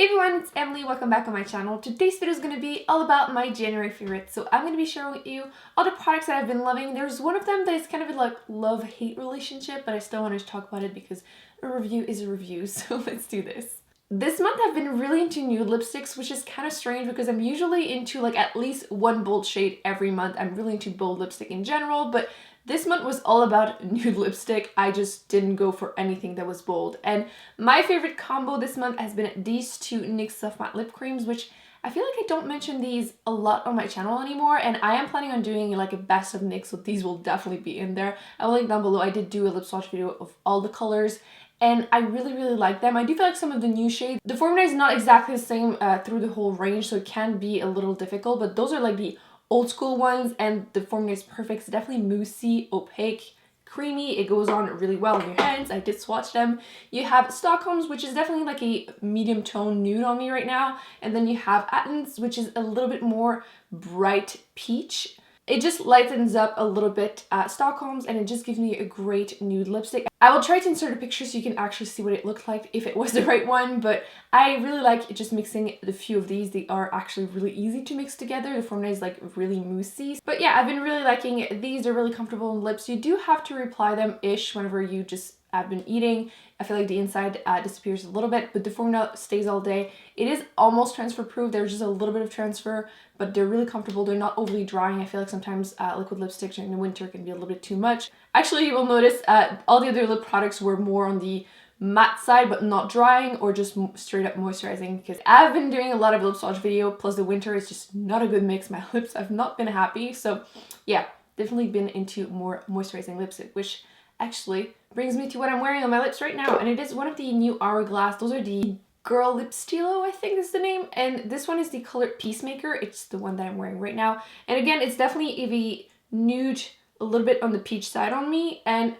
Hey everyone, it's Emily. Welcome back on my channel. Today's video is going to be all about my January favorites. So I'm going to be sharing with you all the products that I've been loving. There's one of them that is kind of a like love-hate relationship, but I still wanted to talk about it because a review is a review. So let's do this. This month I've been really into nude lipsticks, which is kind of strange because I'm usually into like at least one bold shade every month. I'm really into bold lipstick in general, but this month was all about nude lipstick. I just didn't go for anything that was bold. And my favorite combo this month has been these two NYX Soft Matte Lip Creams, which I feel like I don't mention these a lot on my channel anymore, and I am planning on doing like a best of NYX, so these will definitely be in there. I will link down below. I did do a lip swatch video of all the colors, and I really like them. I do feel like some of the new shades, the formula is not exactly the same through the whole range, so it can be a little difficult, but those are like the old school ones, and the formula is perfect. It's definitely moussey, opaque, creamy. It goes on really well in your hands. I did swatch them. You have Stockholm's, which is definitely like a medium tone nude on me right now, and then you have Athens, which is a little bit more bright peach. It just lightens up a little bit Stockholm's, and it just gives me a great nude lipstick. I will try to insert a picture so you can actually see what it looked like if it was the right one, but I really like just mixing the few of these. They are actually really easy to mix together. The formula is like really moussey. But yeah, I've been really liking these. They're really comfortable in lips. You do have to reapply them-ish whenever you just have been eating. I feel like the inside disappears a little bit, but the formula stays all day. It is almost transfer proof. There's just a little bit of transfer, but they're really comfortable. They're not overly drying. I feel like sometimes liquid lipstick during the winter can be a little bit too much. Actually, you will notice all the other lip products were more on the matte side, but not drying or just straight up moisturizing, because I've been doing a lot of lip swatch video, plus the winter is just not a good mix. My lips have not been happy. So yeah, definitely been into more moisturizing lipstick, which actually brings me to what I'm wearing on my lips right now, and it is one of the new Hourglass. Those are the Girl Lip Stilo, I think is the name, and this one is the color Peacemaker. It's the one that I'm wearing right now, and again, it's definitely a nude, a little bit on the peach side on me, and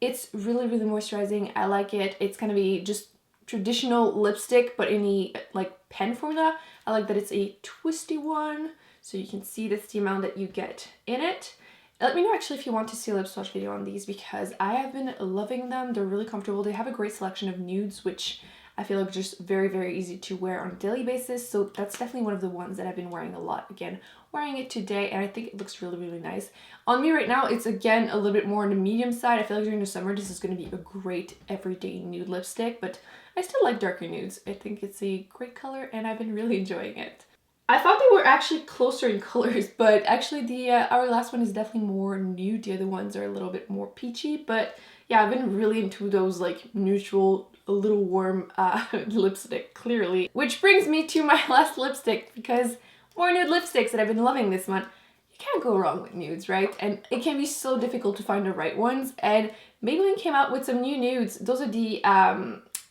it's really moisturizing. I like it. It's kind of a just traditional lipstick, but in a like pen formula. I like that it's a twisty one, so you can see that's the amount that you get in it. Let me know actually if you want to see a lip swatch video on these, because I have been loving them. They're really comfortable. They have a great selection of nudes, which I feel like just very easy to wear on a daily basis. So that's definitely one of the ones that I've been wearing a lot. Again, wearing it today, and I think it looks really nice. On me right now, it's again a little bit more on the medium side. I feel like during the summer, this is going to be a great everyday nude lipstick, but I still like darker nudes. I think it's a great color, and I've been really enjoying it. I thought they were actually closer in colors, but actually the Hourglass one is definitely more nude. The other ones are a little bit more peachy, but yeah, I've been really into those like neutral, a little warm lipstick, clearly. Which brings me to my last lipstick, because more nude lipsticks that I've been loving this month. You can't go wrong with nudes, right? And it can be so difficult to find the right ones, and Maybelline came out with some new nudes. Those are the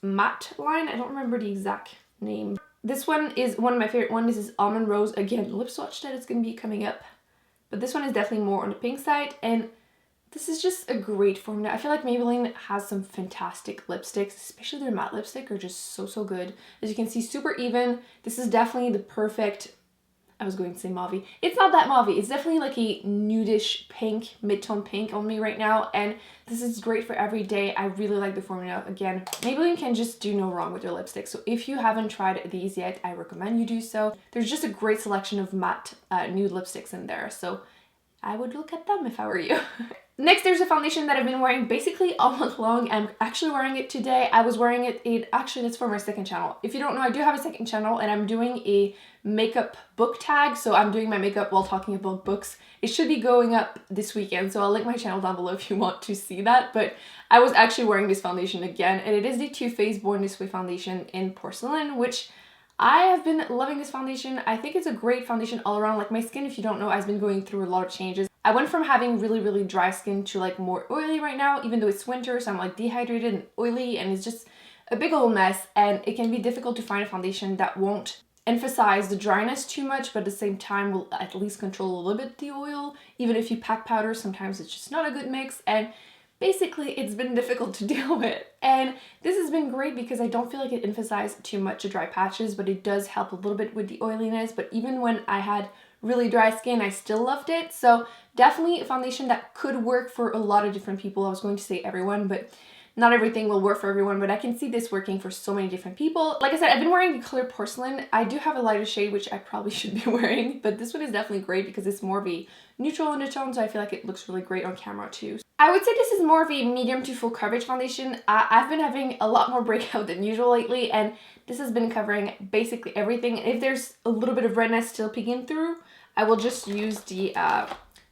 matte line. I don't remember the exact name. This one is one of my favorite ones. This is Almond Rose. Again, lip swatch that is going to be coming up. But this one is definitely more on the pink side. And this is just a great formula. I feel like Maybelline has some fantastic lipsticks, especially their matte lipstick are just so good. As you can see, super even. This is definitely the perfect, I was going to say mauve. It's not that mauve. It's definitely like a nudish pink, mid-tone pink on me right now. And this is great for every day. I really like the formula. Again, Maybelline can just do no wrong with their lipsticks. So if you haven't tried these yet, I recommend you do so. There's just a great selection of matte nude lipsticks in there. So I would look at them if I were you. Next, there's a foundation that I've been wearing basically all month long. I'm actually wearing it today. I was wearing it, actually that's for my second channel. If you don't know, I do have a second channel, and I'm doing a makeup book tag. So I'm doing my makeup while talking about books. It should be going up this weekend, so I'll link my channel down below if you want to see that. But I was actually wearing this foundation again, and it is the Too Faced Born This Way foundation in Porcelain, which I have been loving this foundation. I think it's a great foundation all around. Like my skin, if you don't know, has been going through a lot of changes. I went from having really dry skin to like more oily right now, even though it's winter, so I'm like dehydrated and oily, and it's just a big old mess, and it can be difficult to find a foundation that won't emphasize the dryness too much, but at the same time will at least control a little bit the oil. Even if you pack powder, sometimes it's just not a good mix, and basically it's been difficult to deal with. And this has been great because I don't feel like it emphasized too much the dry patches, but it does help a little bit with the oiliness. But even when I had really dry skin, I still loved it. So definitely a foundation that could work for a lot of different people. I was going to say everyone, but not everything will work for everyone, but I can see this working for so many different people. Like I said, I've been wearing the color Porcelain. I do have a lighter shade, which I probably should be wearing, but this one is definitely great because it's more of a neutral undertone, so I feel like it looks really great on camera too. I would say this is more of a medium to full coverage foundation. I've been having a lot more breakout than usual lately, and this has been covering basically everything. If there's a little bit of redness still peeking through, I will just use the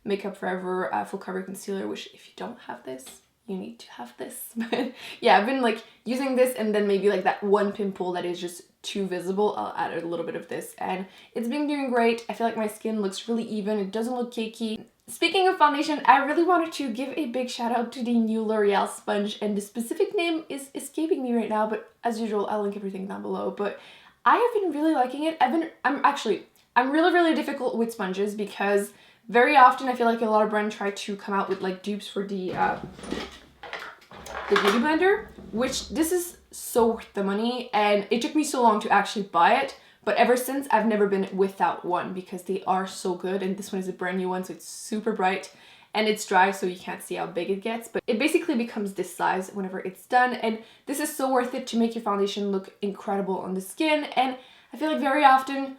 Makeup Forever full coverage concealer, which if you don't have this, you need to have this. But yeah, I've been like using this, and then maybe like that one pimple that is just too visible, I'll add a little bit of this, and it's been doing great. I feel like my skin looks really even. It doesn't look cakey. Speaking of foundation, I really wanted to give a big shout out to the new L'Oreal sponge, and the specific name is escaping me right now, but as usual, I'll link everything down below. But I have been really liking it. I'm really difficult with sponges because very often I feel like a lot of brands try to come out with like dupes for the Beauty Blender, which this is so worth the money, and it took me so long to actually buy it. But ever since, I've never been without one because they are so good, and this one is a brand new one, so it's super bright and it's dry, so you can't see how big it gets, but it basically becomes this size whenever it's done, and this is so worth it to make your foundation look incredible on the skin. And I feel like very often,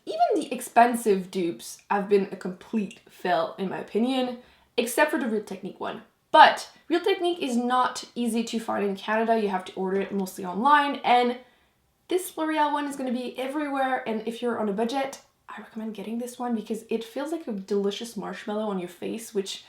even the expensive dupes have been a complete fail in my opinion, except for the Real Technique one. But Real Technique is not easy to find in Canada. You have to order it mostly online, and this L'Oreal one is going to be everywhere, and if you're on a budget, I recommend getting this one because it feels like a delicious marshmallow on your face, which,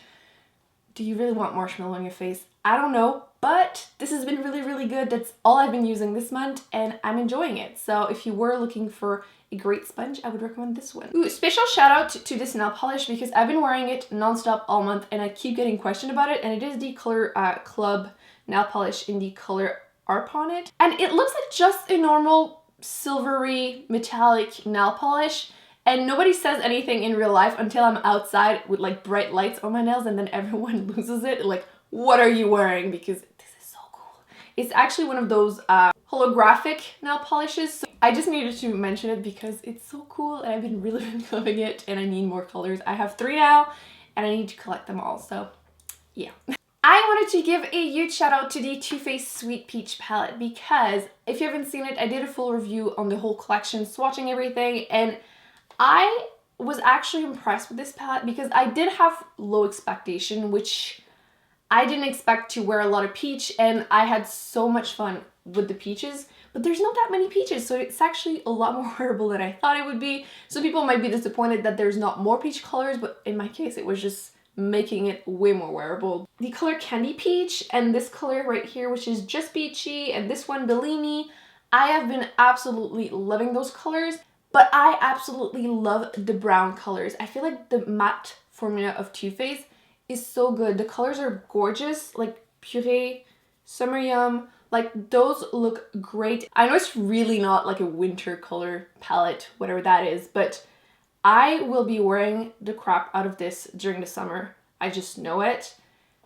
do you really want marshmallow on your face? I don't know, but this has been really good. That's all I've been using this month, and I'm enjoying it. So if you were looking for a great sponge, I would recommend this one. Ooh, special shout out to this nail polish because I've been wearing it non-stop all month, and I keep getting questioned about it, and it is the Color Club nail polish in the color ARP on it, and it looks like just a normal silvery metallic nail polish, and nobody says anything in real life until I'm outside with like bright lights on my nails, and then everyone loses it, like, what are you wearing? Because this is so cool. It's actually one of those holographic nail polishes, so I just needed to mention it because it's so cool, and I've been really loving it, and I need more colors. I have 3 now, and I need to collect them all, so yeah. I wanted to give a huge shout out to the Too Faced Sweet Peach palette because if you haven't seen it, I did a full review on the whole collection, swatching everything, and I was actually impressed with this palette because I did have low expectation, which I didn't expect to wear a lot of peach, and I had so much fun with the peaches, but there's not that many peaches, so it's actually a lot more wearable than I thought it would be. So people might be disappointed that there's not more peach colors, but in my case, it was just making it way more wearable. The color Candy Peach and this color right here, which is just peachy, and this one Bellini, I have been absolutely loving those colors, but I absolutely love the brown colors. I feel like the matte formula of Too Faced is so good. The colors are gorgeous, like Puree, Summer Yum, like those look great. I know it's really not like a winter color palette, whatever that is, but I will be wearing the crap out of this during the summer. I just know it.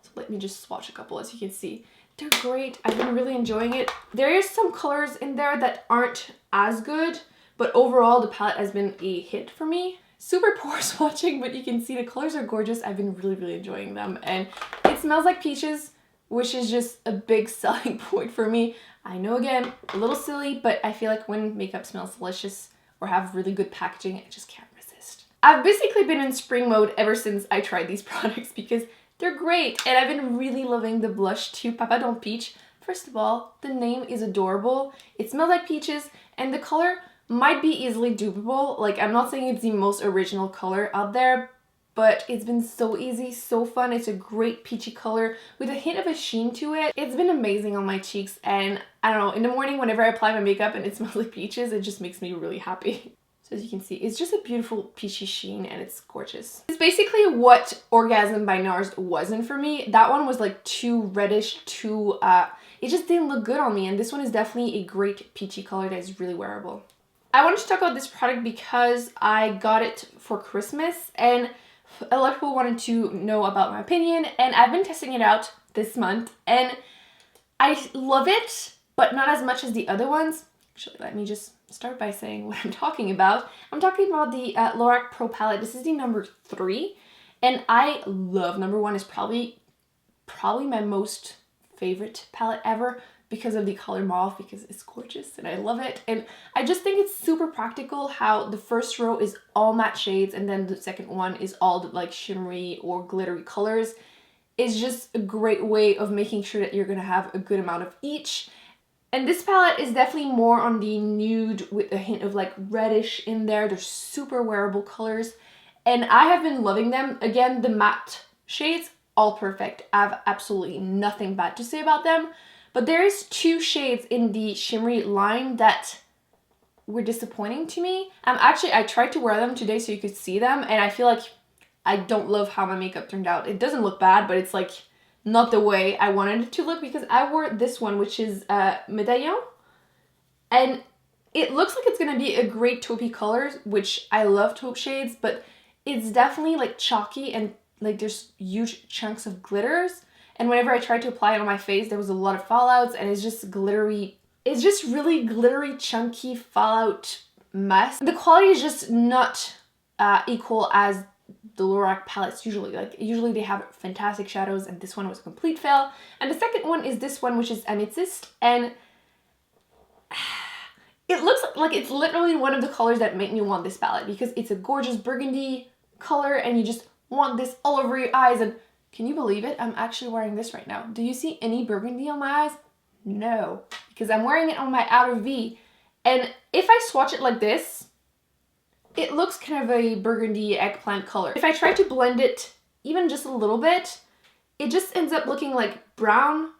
So let me just swatch a couple. As you can see, they're great. I've been really enjoying it. There is some colors in there that aren't as good, but overall the palette has been a hit for me. Super poor swatching, but you can see the colors are gorgeous. I've been really enjoying them, and it smells like peaches, which is just a big selling point for me. I know, again, a little silly, but I feel like when makeup smells delicious or have really good packaging, I just can't resist. I've basically been in spring mode ever since I tried these products because they're great, and I've been really loving the blush too, Papa Don't Peach. First of all, the name is adorable. It smells like peaches, and the color might be easily dupable. Like, I'm not saying it's the most original color out there, but it's been so easy, so fun. It's a great peachy color with a hint of a sheen to it. It's been amazing on my cheeks, and I don't know, in the morning whenever I apply my makeup and it smells like peaches, it just makes me really happy. So as you can see, it's just a beautiful peachy sheen, and it's gorgeous. It's basically what Orgasm by NARS wasn't for me. That one was like too reddish, too, it just didn't look good on me, and this one is definitely a great peachy color that is really wearable. I wanted to talk about this product because I got it for Christmas, and a lot of people wanted to know about my opinion, and I've been testing it out this month, and I love it, but not as much as the other ones. Actually, let me just start by saying what I'm talking about. I'm talking about the Lorac Pro palette. This is the number 3, and I love number 1. Is probably my most favorite palette ever because of the color mauve, because it's gorgeous and I love it. And I just think it's super practical how the first row is all matte shades and then the second one is all the like shimmery or glittery colors. It's just a great way of making sure that you're gonna have a good amount of each. And this palette is definitely more on the nude with a hint of like reddish in there. They're super wearable colors and I have been loving them. Again, the matte shades, all perfect. I have absolutely nothing bad to say about them. But there is 2 shades in the shimmery line that were disappointing to me. I tried to wear them today so you could see them, and I feel like I don't love how my makeup turned out. It doesn't look bad, but it's like not the way I wanted it to look, because I wore this one, which is Médaillon, and it looks like it's gonna be a great taupey color, which I love taupe shades, but it's definitely like chalky and like there's huge chunks of glitters. And whenever I tried to apply it on my face, there was a lot of fallouts, and it's just glittery. It's just really glittery, chunky fallout mess. The quality is just not equal as the Lorac palettes usually. Like, usually they have fantastic shadows, and this one was a complete fail. And the second one is this one, which is Amethyst, and it looks like it's literally one of the colors that make me want this palette, because it's a gorgeous burgundy color, and you just want this all over your eyes. And can you believe it? I'm actually wearing this right now. Do you see any burgundy on my eyes? No, because I'm wearing it on my outer V. And if I swatch it like this, it looks kind of a burgundy eggplant color. If I try to blend it even just a little bit, it just ends up looking like brown.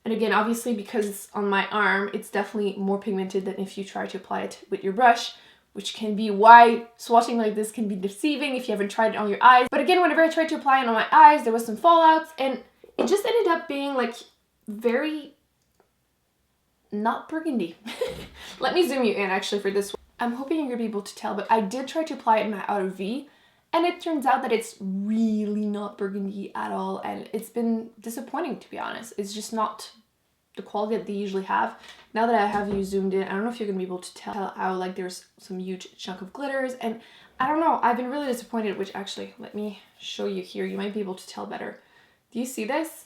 And again, obviously because it's on my arm, it's definitely more pigmented than if you try to apply it with your brush, which can be why swatching like this can be deceiving if you haven't tried it on your eyes. But again, whenever I tried to apply it on my eyes, there was some fallouts, and it just ended up being like very not burgundy. Let me zoom you in actually for this one. I'm hoping you're gonna be able to tell, but I did try to apply it in my outer V, and it turns out that it's really not burgundy at all, and it's been disappointing, to be honest. It's just not the quality that they usually have. Now that I have you zoomed in, I don't know if you're gonna be able to tell how like there's some huge chunk of glitters, and I don't know, I've been really disappointed, which actually, let me show you here. You might be able to tell better. Do you see this?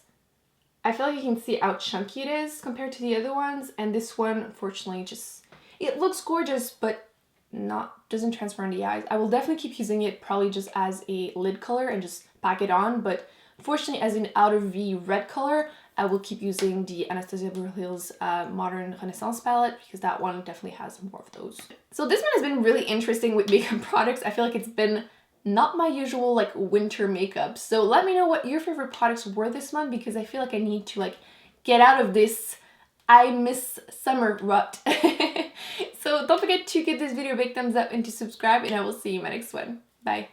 I feel like you can see how chunky it is compared to the other ones, and this one, unfortunately, just, it looks gorgeous, but doesn't transfer in the eyes. I will definitely keep using it probably just as a lid color and just pack it on, but unfortunately as an outer V red color, I will keep using the Anastasia Beverly Hills Modern Renaissance palette, because that one definitely has more of those. So this one has been really interesting with makeup products. I feel like it's been not my usual like winter makeup. So let me know what your favorite products were this month, because I feel like I need to like get out of this I miss summer rut. So don't forget to give this video a big thumbs up and to subscribe, and I will see you in my next one. Bye.